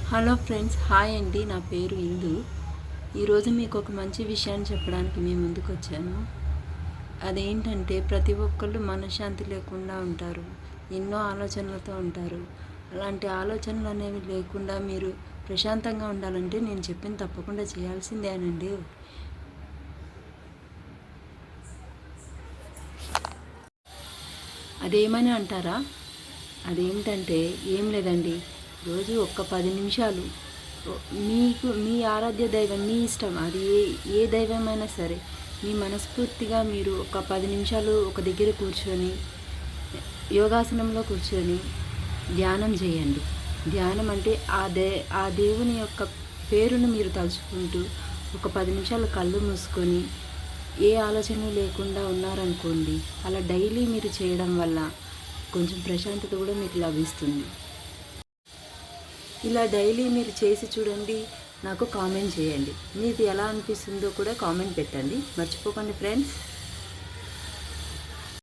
Hello friends, hi అండి. నా పేరు ఇందు. ఈరోజు మీకు ఒక మంచి విషయాన్ని చెప్పడానికి మీ ముందుకు వచ్చాను. అదేంటంటే ప్రతి ఒక్కళ్ళు మనశ్శాంతి లేకుండా ఉంటారు, ఎన్నో ఆలోచనలతో ఉంటారు. అలాంటి ఆలోచనలు అనేవి లేకుండా మీరు ప్రశాంతంగా ఉండాలంటే నేను చెప్పింది తప్పకుండా చేయాల్సిందేనండి. అదేమని అంటారా? అదేంటంటే ఏం లేదండి, రోజు ఒక్క 10 నిమిషాలు మీకు మీ ఆరాధ్య దైవం మీ ఇష్టం, అది ఏ దైవమైనా సరే, మీ మనస్ఫూర్తిగా మీరు ఒక 10 నిమిషాలు ఒక దగ్గర కూర్చొని యోగాసనంలో కూర్చొని ధ్యానం చేయండి. ధ్యానం అంటే ఆ దేవుని యొక్క పేరును మీరు తలుచుకుంటూ ఒక 10 నిమిషాలు కళ్ళు మూసుకొని ఏ ఆలోచన లేకుండా ఉన్నారనుకోండి, అలా డైలీ మీరు చేయడం వల్ల కొంచెం ప్రశాంతత కూడా మీకు లభిస్తుంది. ఇలా డైలీ మీరు చేసి చూడండి, నాకు కామెంట్ చేయండి. మీకు ఎలా అనిపిస్తుందో కూడా కామెంట్ పెట్టండి. మర్చిపోకండి ఫ్రెండ్స్.